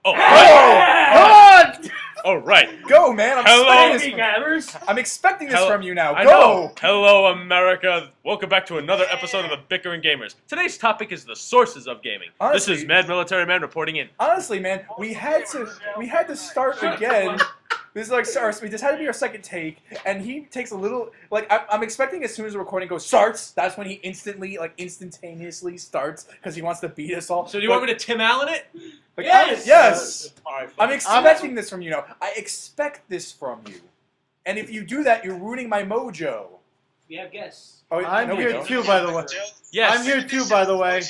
Oh, God! all right. Go, man. I'm expecting this from you now. I Go. know. Hello, America. Welcome back to another episode of the Bickering Gamers. Today's topic is the sources of gaming. Honestly, this is Mad Military Man reporting in. Honestly, man, we had to start again. This is like we just had to be our second take, and he takes a little like I'm expecting as soon as the recording goes starts, that's when he instantaneously starts because he wants to beat us all. So do you want me to Tim Allen it? Like, Yes! Yes! Alright, I'm expecting this from you now. I expect this from you. And if you do that, you're ruining my mojo. We have guests. Oh, I'm no, we here don't. too, by the way. Yes. I'm here too, by the way.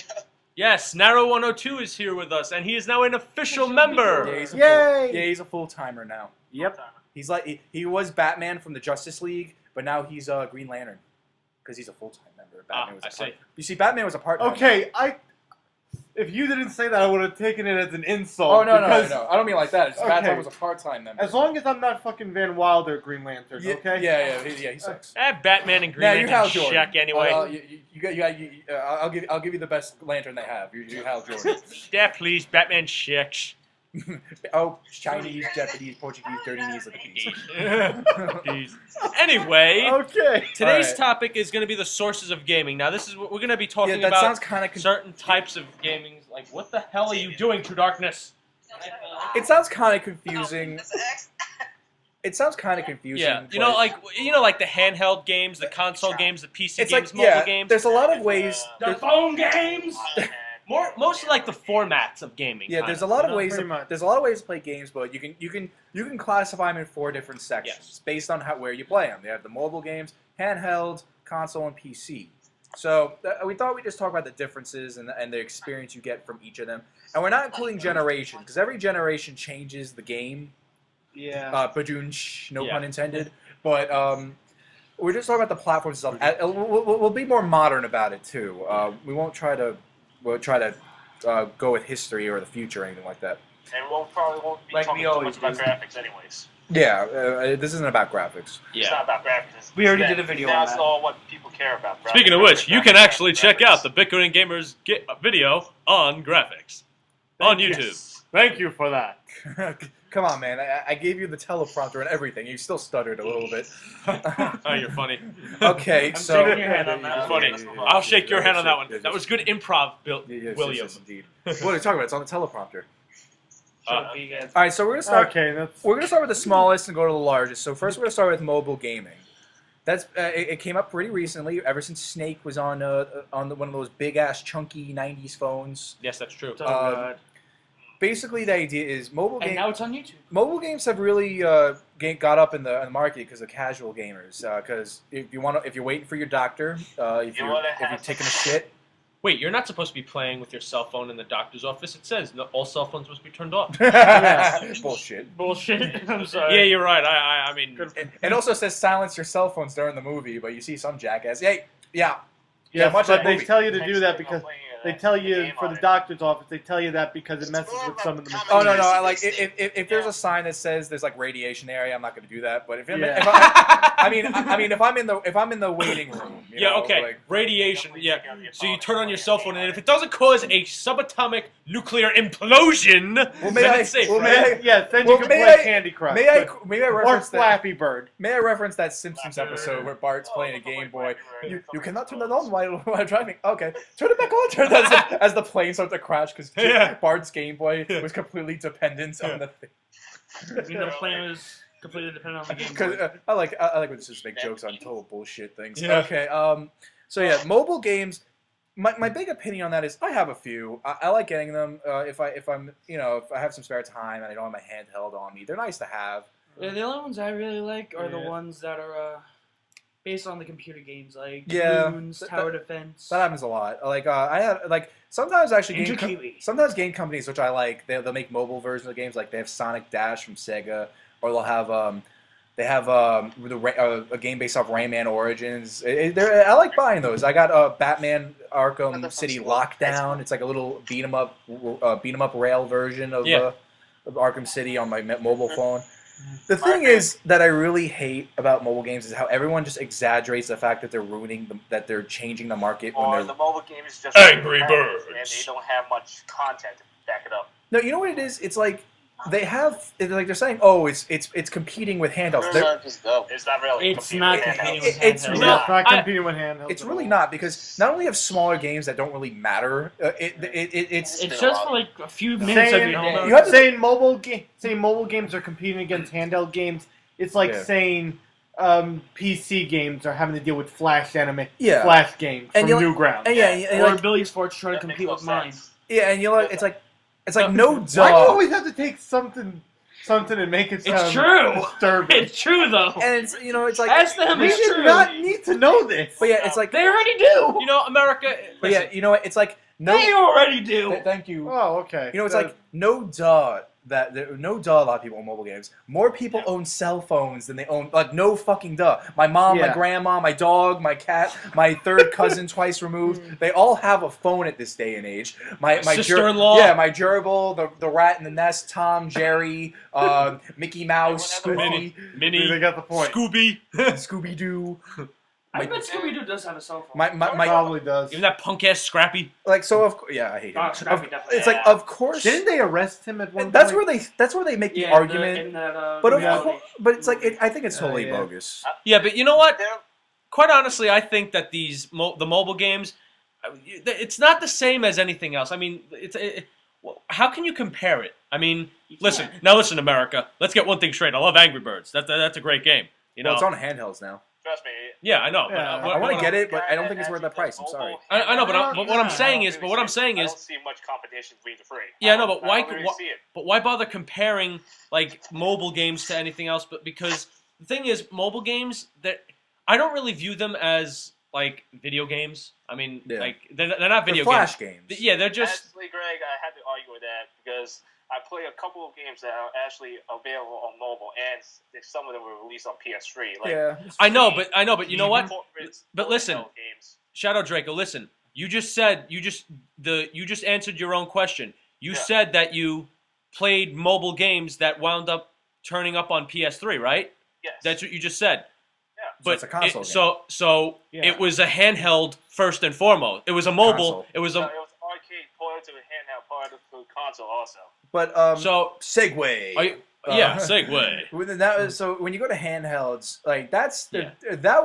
Yes, Narrow 102 is here with us, and he is now an official member. Yeah, he's a full timer now. Yep. He's like he was Batman from the Justice League, but now he's Green Lantern because he's a full time member. Batman was a part. You see, Batman was a part. Okay, if you didn't say that, I would have taken it as an insult. Oh no, I don't mean like that. It's Okay. Batman was a part-time member. As long as I'm not fucking Van Wilder Green Lantern, okay? Yeah, he sucks. Batman and Green Now you're Hal Lantern Jordan. Shaq anyway. I'll give you the best lantern they have. You're Hal Jordan. Yeah, please, Batman Shaq. Oh, Chinese, Japanese, Portuguese, dirty knees of the beast. Jeez. Anyway, Okay. today's Alright. topic is going to be the sources of gaming. Now, this is what we're going to be talking that about. sounds kind of certain types of gaming. Like, what the hell are you doing, True Darkness? It sounds kind of confusing. It sounds kind of confusing. Yeah, you know, like the handheld games, the console games, the PC it's games, like mobile games. There's a lot of ways. The phone games. Mostly like the formats of gaming. Yeah, there's a lot of ways. There's a lot of ways to play games, but you can classify them in 4 different sections based on where you play them. They have the mobile games, handheld, console, and PC. So we thought we'd just talk about the differences and the experience you get from each of them. And we're not including generation because every generation changes the game. Yeah. No pun intended. But we're just talking about the platforms itself. We'll be more modern about it too. We won't try to. We'll try to go with history or the future or anything like that. And we probably won't be Like talking we too always much about do. graphics anyways. Yeah, this isn't about graphics. It's not about graphics. We already did a video on That's that. all what people care about. Graphics. Speaking of which, you can actually check out the Bickering Gamers video on graphics on YouTube. Thank you for that. Come on, man. I gave you the teleprompter and everything. You still stuttered a little bit. Oh, you're funny. Okay, I'm so... shaking your hand on that. Funny. I'll shake your hand on that one. That was good improv, William. Yes, indeed. What are you talking about? It's on the teleprompter. Uh, All right, so we're gonna start. Okay, that's... We're gonna start with the smallest and go to the largest. So first, we're gonna start with mobile gaming. That's it came up pretty recently. Ever since Snake was on one of those big ass chunky '90s phones. Yes, that's true. Basically, the idea is mobile games. And now it's on YouTube. Mobile games have really got up in the market because of casual gamers. Because if you're waiting for your doctor, if you're taking a shit. Wait, you're not supposed to be playing with your cell phone in the doctor's office. It says all cell phones must be turned off. Bullshit. Bullshit. I'm sorry. Yeah, you're right. I mean, It also says silence your cell phones during the movie, but you see some jackass. Hey, yeah. Yes, much but like they movie. tell you to do that because they tell you for the doctor's office. They tell you that because it messes with some of the machines. Oh no, like if there's a sign that says there's like radiation area, I'm not going to do that. But if I'm in the waiting room, you know, okay, like, radiation. Yeah, so you turn on your cell phone, and if it doesn't cause a subatomic nuclear implosion, then it's safe. Then you can play Candy Crush. May I or reference Flappy Bird. May I reference that Simpsons episode where Bart's playing a Game Boy? You cannot turn it on while driving. Okay, turn it back on. Turn it as the plane starts to crash because Bart's Game Boy was completely dependent on the thing. The plane was completely dependent on the game. Because I like when this just make jokes on total bullshit things. Yeah. Okay. So yeah, mobile games. My big opinion on that is I have a few. I like getting them if I have some spare time and I don't have my handheld on me. They're nice to have. Yeah, the only ones I really like are the ones that are based on the computer games, like Yeah, Moons, Tower Defense. That happens a lot. Like I have sometimes actually Kiwi. sometimes game companies which I like they'll make mobile versions of games like they have Sonic Dash from Sega or they'll have a game based off Rayman Origins. I like buying those. I got Batman Arkham City Lockdown. It's like a little beat 'em up rail version of Arkham City on my mobile phone. The thing is that I really hate about mobile games is how everyone just exaggerates the fact that that they're changing the market when Or they're the mobile game is just Angry and Birds. they don't have much content to back it up. No, you know what it is? It's like they're saying, oh, it's competing with handhelds. It's not really. It's not competing with It's handhelds. Not competing with handhelds. It's at really all. not, because not only have smaller games that don't really matter. It's It's just for like a few minutes of your day. You have to- saying mobile games are competing against handheld games. It's like saying PC games are having to deal with Flash Flash games from Newgrounds. And Or like, Billy Sports trying to compete with mine. yeah, and it's like no duh. Why do you always have to take something and make it sound It's true. disturbing? It's true though. And it's like Ask them. We It's did true. not need to know this. but yeah, it's like They already do. You know, America. but yeah, you know what? It's like no. They already do. Thank you. Oh, okay. You know, it's like no duh no duh. A lot of people own mobile games. More people own cell phones than they own, like, no fucking duh. My mom, my grandma, my dog, my cat, my third cousin twice removed. They all have a phone at this day and age. My sister-in-law. Yeah, my gerbil, the rat in the nest, Tom, Jerry, Mickey Mouse, Scooby, Minnie, they got the point. Scooby. Scooby Doo. I bet Scooby-Doo does have a cell phone. My Probably does. Even that punk ass Scrappy. like so of yeah, I hate him. Scrappy definitely. It's like of course. Didn't they arrest him at one That's point? where they make the Yeah, argument. in that, But of reality. course, but it's like I think it's totally bogus. Yeah, but you know what? Quite honestly, I think that the mobile games, it's not the same as anything else. I mean, how can you compare it? I mean, listen, America. Let's get one thing straight. I love Angry Birds. That's a great game. You know, Well, it's on handhelds now. Trust me. yeah, I know. Yeah. But, I want to get it, but guy I don't that think it's worth that actually price. I'm does sorry. mobile, I know, but what I'm saying I is, don't but what I'm really saying see- I is, don't see much competition between the three. yeah, no, but I why don't really see it. but why bother comparing like mobile games to anything else? But because the thing is, mobile games, that I don't really view them as like video games. I mean, Yeah. like they're not video They're flash games. games. Yeah, they're just. Honestly, Greg, I had to argue with that because I play a couple of games that are actually available on mobile, and some of them were released on PS3. Like, Yeah. I know, but you know what? corporate But listen. games. Shadow Draco, listen. You just answered your own question. You said that you played mobile games that wound up turning up on PS3, right? Yes. That's what you just said. Yeah. But it's a console game. So it was a handheld first and foremost. It was a mobile. Console. It was So a it was arcade part to a handheld part of the console also. But so. Segue. Are you, yeah, segue. So when you go to handhelds, like that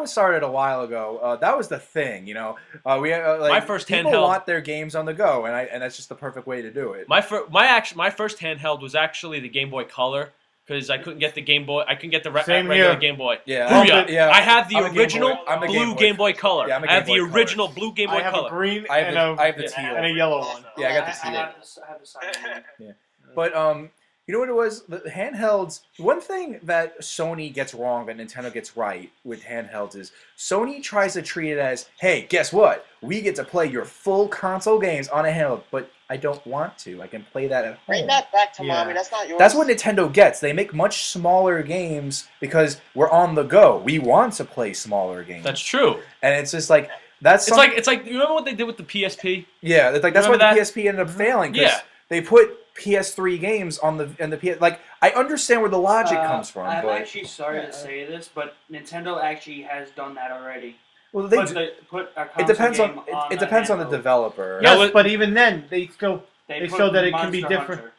was started a while ago. That was the thing, you know. My first people handheld want their games on the go, and that's just the perfect way to do it. My first handheld was actually the Game Boy Color. Because I couldn't get the Game Boy, I couldn't get the regular Game Boy. Yeah, Booyah. I have the I'm a Game original Boy- blue Game Boy Color. Yeah, I'm a I have Game the Boy original Color. blue Game I Boy have Color. a green I have the and teal. a yellow one. Yeah, I got the I teal. have the side one. But you know what it was? The handhelds. One thing that Sony gets wrong and Nintendo gets right with handhelds is Sony tries to treat it as, hey, guess what? We get to play your full console games on a handheld, but I don't want to. I can play that at home. Bring that back to Yeah. mommy. That's not yours. That's what Nintendo gets. They make much smaller games because we're on the go. We want to play smaller games. That's true. And it's just like that's It's like you remember what they did with the PSP? yeah, it's like that's why Remember the that? PSP ended up failing because Yeah. they put PS3 games on the PS. Like I understand where the logic comes from, I'm but actually sorry to say this, but Nintendo actually has done that already. well, they Put a it console depends game on it depends on the handheld. developer. Yeah. Yes, but even then, they They put show that it can be Monster different. Hunter.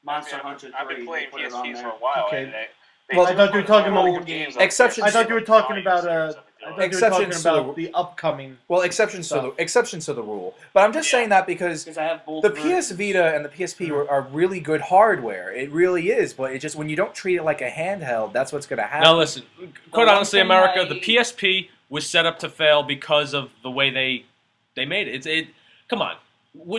Monster Hunter 3. I've been playing they put it on PSPs for there. a while. Okay. And they Well, I thought you were talking about mobile games on exceptions- PS3. I thought you were talking about I I Exceptions thought you were to talking the- about the upcoming. Well, exceptions to the rule. But I'm just saying that because Because I have both the versions. PS Vita and the PSP are really good hardware. It really is, but it just when you don't treat it like a handheld, that's what's going to happen. Now listen, quite one honestly, thing America, I- the PSP was set up to fail because of the way they made it. Come on,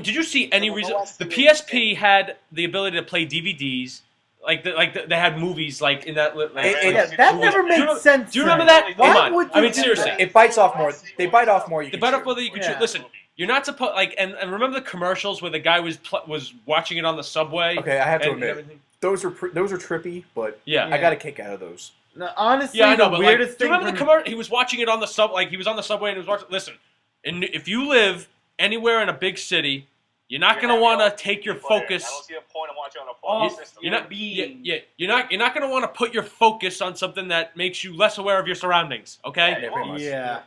did you see any reason? The PSP had the ability to play DVDs, they had movies like in that. Like, That never Do you made sense. Do you remember to me. that? Why Come on. would I you mean, do seriously. that? It bites off more. They bite off more. You The can better chew. for that you could Yeah. listen. You're not supposed and remember the commercials where the guy was watching it on the subway. Okay, I have to and admit, everything? those are trippy, but Yeah. I got a kick out of those. No, honestly, Yeah, I know, the but weirdest do you thing. remember the commercial? He was watching it on the he was on the subway and he was watching. Listen, and if you live anywhere in a big city, you're not gonna want to take your I focus. don't see a point in watching on a Oh, phone system. You're not being- you're not gonna want to put your focus on something that makes you less aware of your surroundings. Okay. Yeah, pretty much. Yeah,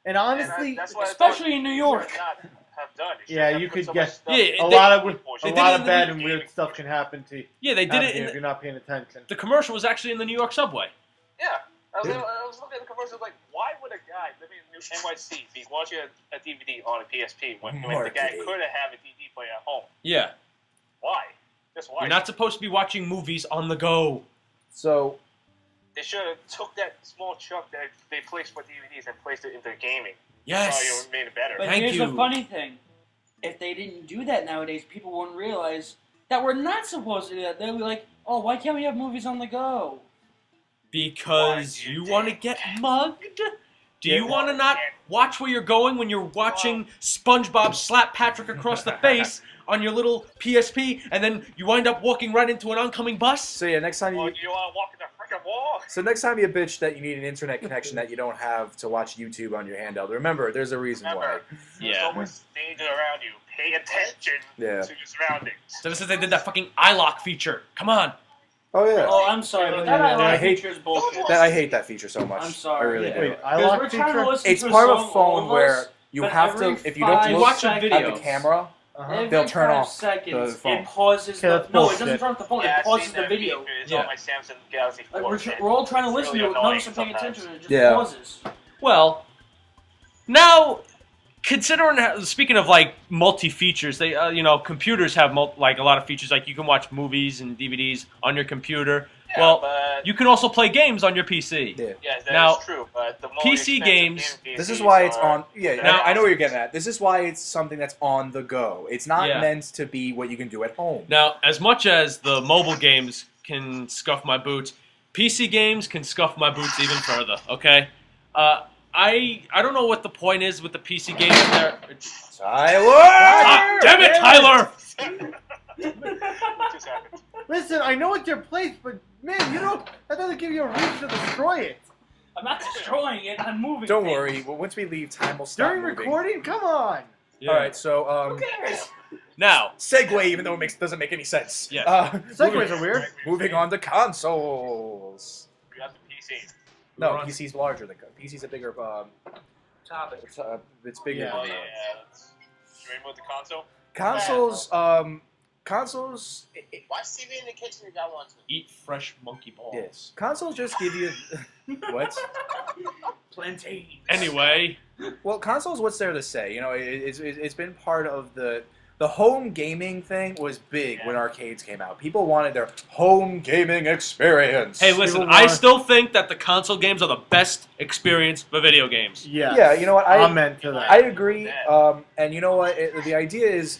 and honestly, that's why I Especially thought in New York. not have done. Yeah, you could get Yeah, a they- lot of they did it in bad the and weird stuff can happen to you. Yeah, they did it if you're not paying attention. the commercial was actually in the New York subway. Yeah. I was looking at the commercial like, why would a guy living in NYC be watching a DVD on a PSP when the guy could have a DVD player at home? Yeah. Why? Just why? You're not supposed to be watching movies on the go. So They should have took that small chunk that they placed for DVDs and placed it into gaming. Yes. Probably made it better. But Thank here's you. the funny thing. If they didn't do that nowadays, people wouldn't realize that we're not supposed to do that. They'll be like, oh, why can't we have movies on the go? Because you want to get mugged? Do you want to not watch where you're going when you're watching SpongeBob slap Patrick across the face on your little PSP, and then you wind up walking right into an oncoming bus? So yeah, next time Or do you want to walk in the freaking wall? So next time you bitch that you need an internet connection that you don't have to watch YouTube on your handheld, remember, there's a reason why. There's always danger around you. Pay attention to your surroundings. So this is they did that fucking iLock feature. Come on. Oh yeah. Oh, I'm sorry, but that Yeah, I I hate- feature is bullshit. I hate that feature so much. I'm sorry. I really Yeah. do. Wait, I Because lock we're trying to feature? listen It's to a part of a song, all phone of where us, you but have to, every if you don't 5 You watch a look video. at the camera, Uh-huh. they'll turn Every off 5 seconds, the phone. it pauses Yeah, the... that's No, it bullshit. doesn't turn off the phone, Yeah, it I've pauses seen the that video. feature. It's Yeah. on my Samsung Galaxy 4. Like, we're all trying to listen really to it, none of annoying us are paying sometimes. attention, it just Yeah. pauses. Well, now, considering speaking of like multi-features, they computers have like a lot of features. Like you can watch movies and DVDs on your computer. Yeah, well, but you can also play games on your PC. Yeah. yes, that Now, is true. But the more PC expensive games- gaming This is PCs why it's are- on. Yeah, Now- I know what you're getting at. This is why it's something that's on the go. It's not Yeah. meant to be what you can do at home. Now, as much as the mobile games can scuff my boots, PC games can scuff my boots even further. Okay, I don't know what the point is with the PC games. Tyler! Ah, damn it, Tyler! What just happened? Listen, I know it's your place, but man, you don't. That doesn't give you a reason to destroy it. I'm not destroying it, I'm moving Don't things. worry. Well, once we leave, time will stop During moving. recording, come on. Yeah. All right. So Who cares? Now, segue, even though it doesn't make any sense. Yes. Segues are weird. Moving on to consoles. We got the PC. No, PC's larger than PC's a bigger. Topic. It's bigger. Yeah. Oh, than yeah. Should we move the console? Consoles. Consoles. Watch TV in the kitchen if y'all want to. eat fresh monkey balls. Yes. Consoles just give you what? Plantain. Anyway, Well, consoles. What's there to say? You know, it's been part of the home gaming thing was big when arcades came out. People wanted their home gaming experience. hey, listen, People I want- still think that the console games are the best experience for video games. Yeah. Yeah, you know what? Amen to that. I agree. And you know what? The idea is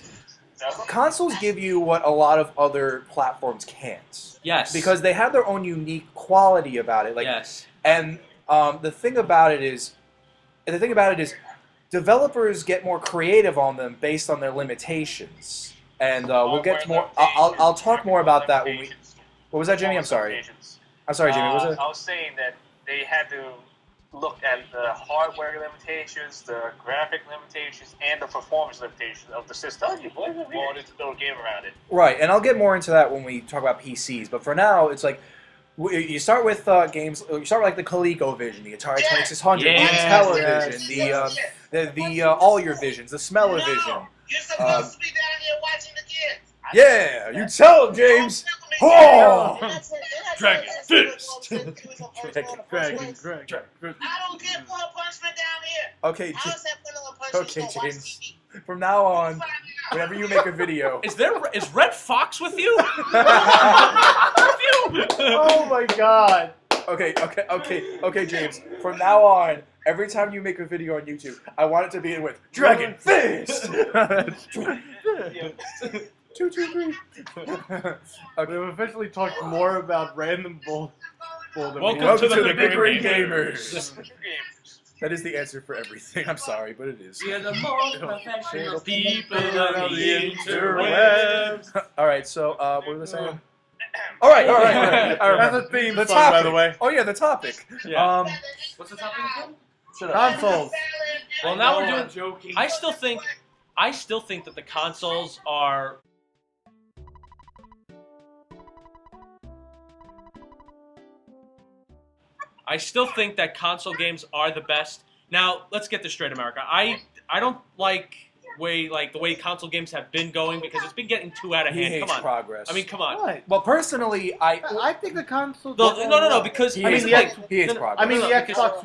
consoles give you what a lot of other platforms can't. Yes. Because they have their own unique quality about it. Like, yes. and the thing about it is, developers get more creative on them based on their limitations. And we'll get to more. I'll talk more about that when we. What was that, Jimmy? I'm sorry. I'm sorry, Jimmy. What was it? I was saying that they had to look at the hardware limitations, the graphic limitations, and the performance limitations of the system in order to build a game around it. Right, and I'll get more into that when we talk about PCs. But for now, it's like you start with games. You start with like the ColecoVision, the Atari 2600, Yeah. the Intellivision, the all your visions, the Smell-O-Vision. You're supposed to be down here watching the kids. Yeah, you tell him, James. Oh! Dragon fist. Dragon. I don't get full punishment down here. Okay, I don't say full punishment. Okay, you gonna watch James. TV. from now on, Find out. whenever you make a video, Is Red Fox with you? Oh my god. okay, James. From now on, every time you make a video on YouTube, I want it to begin with Dragon Fist. 2, 2, 3. We've officially talked more about random bull than we Welcome have. to the Bickering Bickering Gamers. Games. That is the answer for everything. I'm sorry, but it is. We are the most professional People people on the interwebs. All right, so what was I saying? All right. I That's remember. a theme The song, by topic. the way. Oh yeah, the topic. Yeah. What's the topic again? Shut up. Consoles. Well, now we're No, doing. I'm joking. I still think that the consoles are. I still think that console games are the best. Now, let's get this straight, America. I don't like the way console games have been going because it's been getting too out of He hand. hates Come on. progress. I mean, come on. What? well, personally, I think the console. No, because he I mean, hates, the pro- X- he hates no, no, progress. I mean, the no, because- Xbox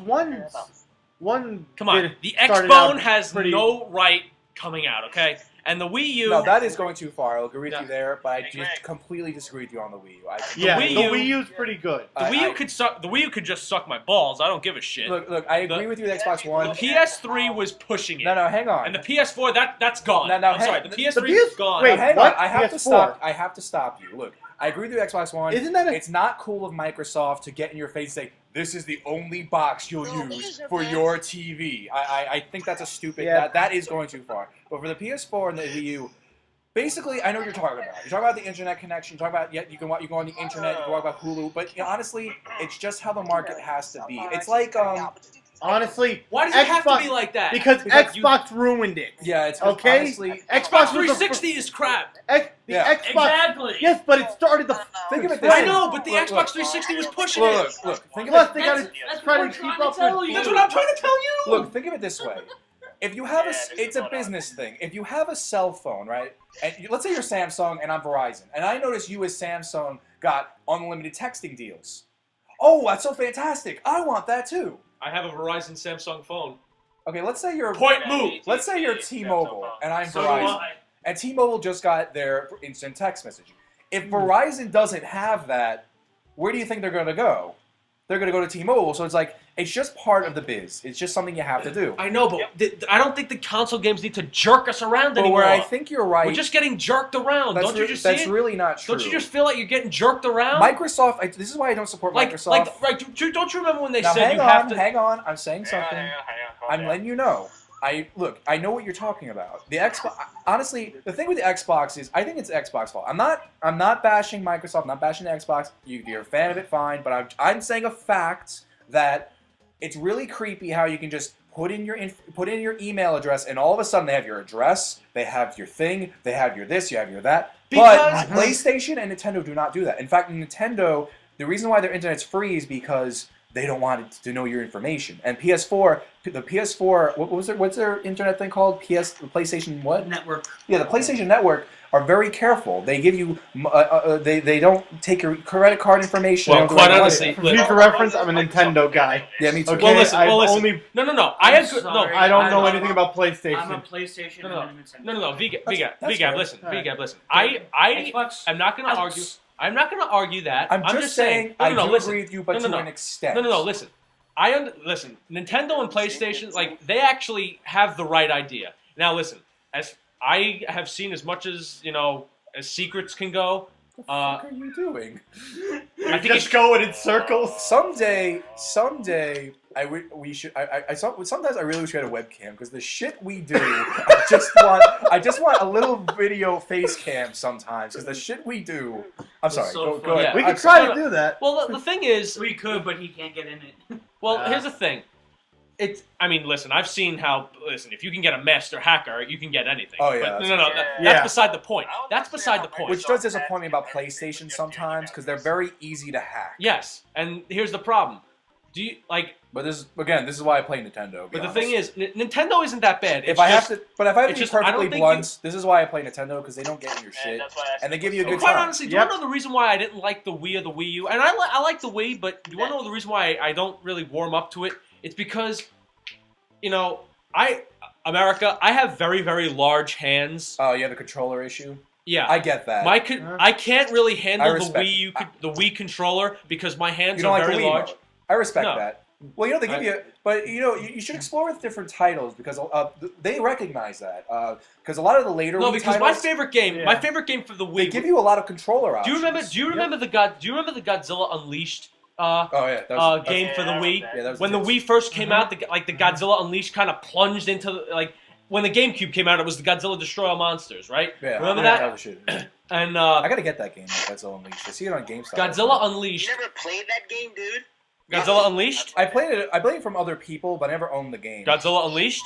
One. Come on. did- The started Xbone out has pretty- no right coming out, okay? And the Wii U. No, that is going too far. I'll agree with Yeah. you there, but I Hey, just Greg. completely disagree with you on the Wii U. Yeah, Wii the U- Wii U's pretty good. The Wii U could suck. The Wii U could just suck my balls. I don't give a shit. Look, I agree with you with Xbox One. The PS3 was pushing it. No, hang on. And the PS4, that's gone. No, I'm sorry, the PS3 the is PS gone. wait, Hang on, what? I have to PS4? stop. I have to stop you. Look, I agree with you, Xbox One. Isn't that a- It's not cool of Microsoft to get in your face and say this is the only box you'll No, use these are for fans. your TV. I think that's a stupid. Yeah. That is going too far. But for the PS4 and the Wii U, basically, I know what you're talking about. You're talking about the internet connection. You're talking about you go on the internet. You can talk about Hulu. But honestly, it's just how the market has to be. It's like Honestly, Why does it have to Xbox- be like that? because you- Xbox ruined it. yeah, it's Okay? honestly. Xbox Xbox was the 360 is crap. The Yeah. Xbox. Exactly. Yes, but it started the. Think of it this I way. know, but the Look, Xbox 360 was pushing Look, it. look. Think of Plus, it. they gotta That's try what to we're keep trying to up tell with. you. That's what I'm trying to tell you. Look, think of it this way. If you have Yeah, this is it's a what I- business thing. If you have a cell phone, right? And let's say you're Samsung and I'm Verizon, and I notice you as Samsung got unlimited texting deals. Oh, that's so fantastic! I want that too. I have a Verizon Samsung phone. Okay, let's say you're Point move. Let's say you're T-Mobile and I'm So do Verizon, I. and T-Mobile just got their instant text messaging. If Verizon doesn't have that, where do you think they're going to go? They're going to go to T-Mobile. So it's like it's just part of the biz. It's just something you have to do. I know, but I don't think the console games need to jerk us around But anymore. where I think you're right, We're just getting jerked around. that's Don't you re- just see that's it? really not true. Don't you just feel like you're getting jerked around? Microsoft? This is why I don't support Microsoft. Don't you remember when they Now said hang you on, have to? hang on. I'm saying Hang on, something. hang on, calm I'm down. letting you know. I know what you're talking about. The Xbox. Honestly, the thing with the Xbox is, I think it's Xbox fault. I'm not bashing Microsoft. I'm not bashing the Xbox. You're a fan of it, fine. But I'm saying a fact that it's really creepy how you can just put in your email address, and all of a sudden they have your address, they have your thing, they have your this, you have your that. Because- But PlayStation and Nintendo do not do that. In fact, Nintendo, the reason why their internet's free is because they don't want it to know your information. And the PS4, what's their internet thing called? The PlayStation what? Network. Yeah, the PlayStation Network are very careful. They give you, they don't take your credit card information. Well, They don't quite do anything. honestly, For future reference, I'm a Nintendo guy. Yeah, me too. Okay, Well, listen. I've Well, listen. only. No. I'm No, sorry. I don't know I'm anything about I'm a PlayStation. PlayStation. No. and a Nintendo. No. VGAB, That's fair. listen. All right. VGAB, listen. I Xbox. am not going to argue. I'm not going to argue that. I'm just saying, No, I no, do listen. agree with you, but No, to an extent. No. Listen. Listen. Nintendo and PlayStation, like they actually have the right idea. Now, listen. As I have seen as much as as secrets can go. What are you doing? I think Just going in circles. Someday, we should. Sometimes I really wish we had a webcam because the shit we do, I just want a little video face cam sometimes because the shit we do. I'm sorry. so Go funny. ahead. We I'm could try sorry. to do that. Well, the thing is, We could, but he can't get in it. well, Yeah. here's the thing. I mean, listen. I've seen how. Listen, if you can get a master hacker, you can get anything. Oh, yeah, But that's no. true. That's Yeah. beside the point. That's beside the point. Which does disappoint me about PlayStation sometimes because they're very easy to hack. Yes, and here's the problem. Do you like? But this is why I play Nintendo. But the thing is, Nintendo isn't that bad. if I have to it's be just- I don't perfectly think blunt, this is why I play Nintendo because they don't get in your And shit that's why I and they give you a Well, good quite time. honestly, do Yep. you know the reason why I didn't like the Wii or the Wii U? And I like the Wii, but do you want to know the reason why I don't really warm up to it? It's because, America, I have very, very large hands. Oh, you have a controller issue. Yeah. I get that. I can't really handle the respect- the Wii controller because my hands You don't are like the very Wii large. mode. I respect No. that. Well, they give you, but you should explore with different titles because they recognize that. Because a lot of the later No, Wii because titles, my favorite game for the Wii. they give you a lot of controller do options. you remember the Godzilla Unleashed Oh yeah, that was, game for the Wii? yeah, that was When the Wii first came out, the Godzilla Unleashed kind of plunged into when the GameCube came out, it was the Godzilla Destroy All Monsters, right? Yeah, Remember yeah, that? was shit. And I gotta get that game. Godzilla Unleashed. I see it on GameStop. Godzilla You Unleashed. never played that game, dude? Godzilla Unleashed. I played it from other people, but I never owned the game. Godzilla Unleashed.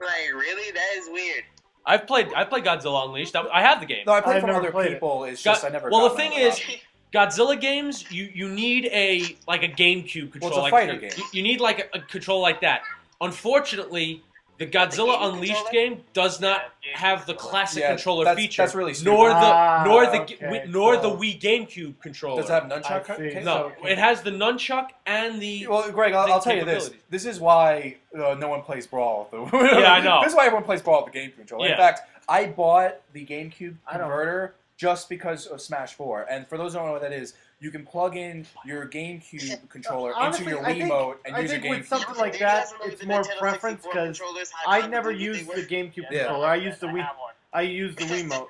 Like, really? That is weird. I played Godzilla Unleashed. I have the game. No, I played I've from never other played it. people. It's Got- just I never. well, got the thing my is, copy. Godzilla games, you need a GameCube controller. Well, it's a fighter game. You need a control like that. Unfortunately, The Godzilla gaming Unleashed controller? game does not have the classic controller that's, feature. That's really stupid. nor the okay, nor so- the Wii GameCube controller. Does it have nunchuck? I see. case? No, it has the nunchuck and the. Well, Greg, I'll tell you this. capabilities. This is why no one plays Brawl. Yeah, I know. This is why everyone plays Brawl with the GameCube controller. Yeah. In fact, I bought the GameCube I don't- converter just because of Smash 4. And for those who don't know what that is, you can plug in your GameCube controller Honestly, into your I think- Wiimote and I use your think with GameCube. something like that, it's more preference because I never used the GameCube Yeah. controller. I used the Wii. have one. I used the Wiimote.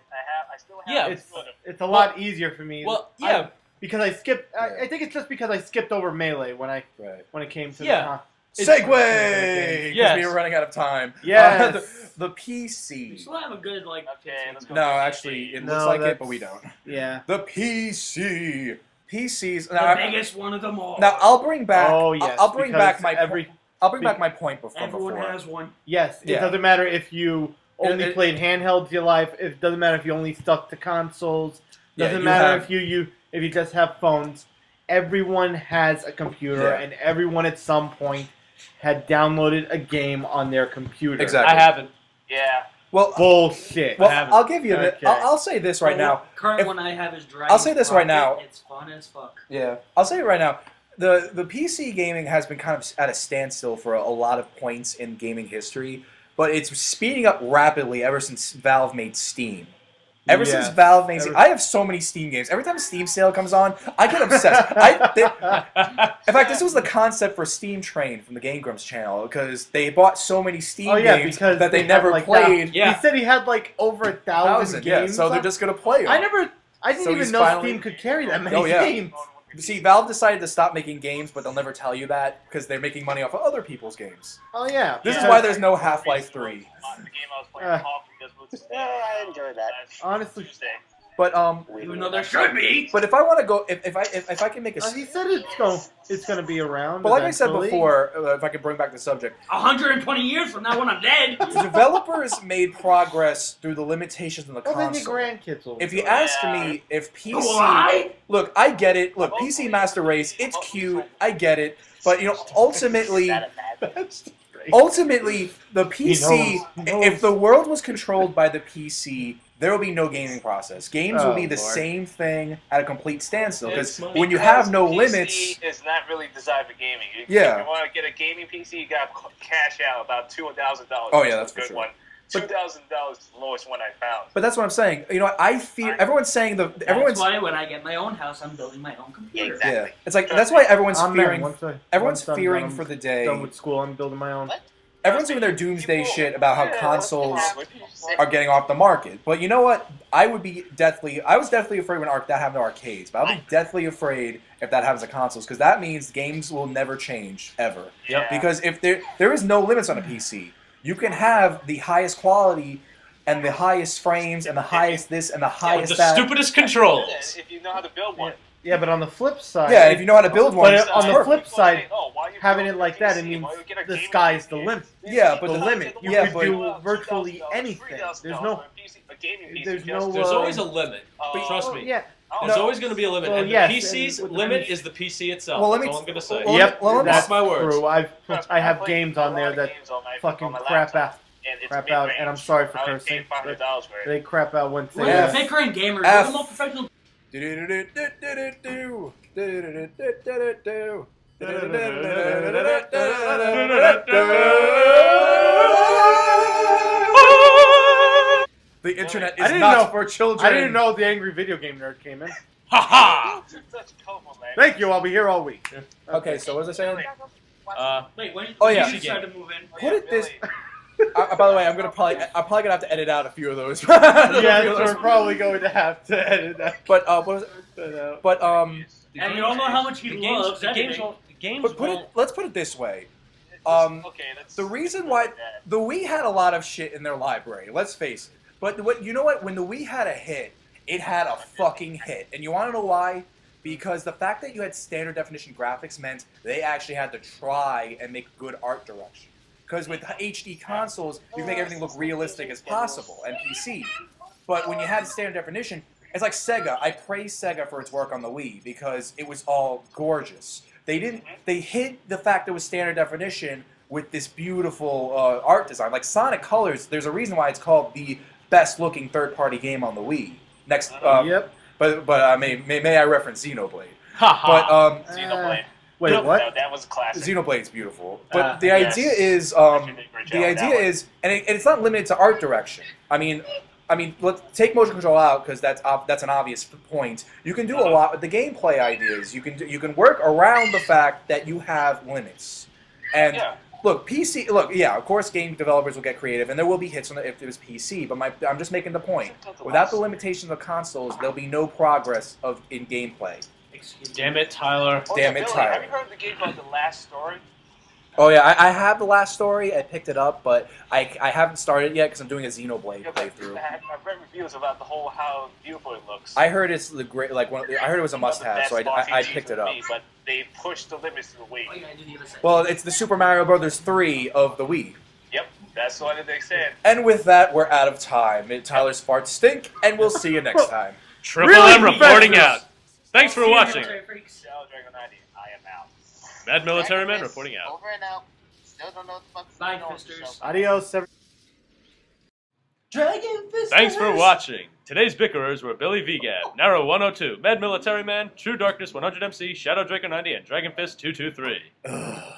I still have Yeah. it. It's a lot easier for me. Well, yeah. Because I skipped. Yeah. I think it's just because I skipped over Melee when it came to Yeah. Segue! Because Yes. we were running out of time. Yes. The We PC. still have a good like. Okay, 15 let's go. No, actually, it No, looks like it, that's- but we don't. Yeah. The PC. PCs. The Now, biggest one of them all. now I'll bring back. Oh yes. I'll bring because back my. every. I'll bring back my point from Everyone before. has one. Yes. It Yeah. doesn't matter if you only It- played handhelds your life. It doesn't matter if you only stuck to consoles. Yeah, Doesn't you matter have- if you just have phones. Everyone has a computer, Yeah. and everyone at some point had downloaded a game on their computer. Exactly. I haven't. Yeah. Well, Bullshit. well, haven't. I'll give you. Okay. I'll say this right now. Current If- one I have is Dragon. I'll say this right now. It's fun as fuck. Yeah, I'll say it right now. The PC gaming has been kind of at a standstill for a lot of points in gaming history, but it's speeding up rapidly ever since Valve made Steam. Ever since Yes. Valve made Steam, Ever- I have so many Steam games. Every time a Steam sale comes on, I get obsessed. In fact, this was the concept for Steam Train from the Game Grumps channel because they bought so many Steam games because that they had, never like, played. Yeah. He said he had like over 1,000 Yeah, games. so they're up. just gonna play them. I didn't So even he's know finally- Steam could carry that many Oh, yeah. games. See, Valve decided to stop making games, but they'll never tell you that because they're making money off of other people's games. Oh yeah. This is because- why there's no Half-Life 3. The game I was playing, Uh, Coffee, just was Yeah, I enjoyed that. Honestly. Tuesday. But Even though there should be. but if I want to go, if I can make a, He said it's gonna be around. but like I said eventually. before, if I could bring back the subject, 120 years from now when I'm dead. developers made progress through the limitations of the Well, then your console. grandkids will. If you enjoy ask Yeah. me if PC, Why? look, I get it. Look, PC Master Race, it's cute, I get it, but you know, ultimately. it. That's great. Ultimately, the PC, He knows. if the world was controlled by the PC, there will be no gaming process. Games will Oh, be the Lord. same thing at a complete standstill. Because It's when you have no PC limits, is not really designed for gaming. Yeah. If you want to get a gaming PC, you got to cash out about $2,000. Oh, yeah, that's for a good sure. one. $2,000 is the lowest one I found. but that's what I'm saying. You know, I fear everyone's saying everyone's That's why when I get my own house, I'm building my own computer. Exactly. yeah. It's like that's why everyone's I'm there. fearing. Everyone's once I'm fearing done- for the day. Done with school, I'm building my own. What? Everyone's doing their doomsday shit about how consoles What did you say? are getting off the market. But you know what? I was deathly afraid when that happened to arcades. But I'll be deathly afraid if that happens to consoles because that means games will never change ever. Yeah. Because if there is no limits on a PC, you can have the highest quality and the highest frames and the highest this and the With highest the that. stupidest controls. If you know how to build one. Yeah, but on the flip side, Yeah, if you know how to build one, But it's on the perfect. flip side, Oh, why you having building it like a that, it PC? means Why you get a the gaming sky's the PC? limit. Yeah, but The the limit. You yeah, could but- do virtually anything. There's no. There's no. There's always a limit. Oh, Trust me. Yeah. There's No. always going to be a limit. Well, and yes, the PC's and with the limit PC is the PC itself. Well, let That's me- all I'm going to say. well, Yep, let me- that's my words. true. I have games on there that fucking crap out, and I'm sorry for cursing. They crap out once they. We're F. the Bickering gamers. F. We're the most professional. The internet I is didn't not know- for children. I didn't know the angry video game nerd came in. Ha ha! Thank you. I'll be here all week. Okay, so what was I saying? Wait, when Oh, you yeah. should start to move in. Put it this. By the way, I'm probably gonna have to edit out a few of those. Yeah, we're probably going to have to edit that But what was it? out. But And we all know how much he the games, loves the games, editing. the games but won't- let's put it this way. The reason why the Wii had a lot of shit in their library. Let's face it. But you know what? When the Wii had a hit, it had a fucking hit. And you want to know why? Because the fact that you had standard definition graphics meant they actually had to try and make good art direction. Because with HD consoles, you can make everything look realistic as possible, and PC. But when you had standard definition, it's like Sega. I praise Sega for its work on the Wii because it was all gorgeous. They hid the fact that it was standard definition with this beautiful art design. Like Sonic Colors, there's a reason why it's called the best-looking third-party game on the Wii. Next, Yep. But may I reference Xenoblade? Ha But Xenoblade. Wait, No, what? that was a classic. Xenoblade's beautiful. But the yes. idea is, Actually did a great job the with idea that one. is, and it's not limited to art direction. I mean, let's take motion control out because that's an obvious point. You can do a lot with the gameplay ideas. You can work around the fact that you have limits. And Yeah. look, of course, game developers will get creative, and there will be hits on if it was PC. But I'm just making the point. Without the limitations of consoles, there'll be no progress in gameplay. Damn it, Tyler. Oh, Damn yeah, it, Billy, Tyler. Have you heard the game about the last story? Oh yeah, I have the last story. I picked it up, but I haven't started yet because I'm doing a Xenoblade Yeah, but playthrough. I've read reviews about the whole how beautiful it looks. I heard it's the great, I heard it was a must-have, so I picked it up. But they pushed the limits to the Wii. Oh, you gotta do the other side. Well, it's the Super Mario Brothers 3 of the Wii. Yep, that's what they said. And with that, we're out of time. Tyler's farts stink, and we'll see you next time. Triple Really, M reporting Professors? out. Thanks for See you, watching. military freaks. Shadow Dragon 90, I am out. Mad Military Man Dragon reporting Fist, out. Over and out. Still don't know what the fuck's Bye, going on. Fisters. Adios, everyone. Dragon Fist. Thanks for watching. Today's Bickerers were Billy Vgad, Narrow 102, Mad Military Man, True Darkness 100MC, Shadow Draker 90, and Dragon Fist 223.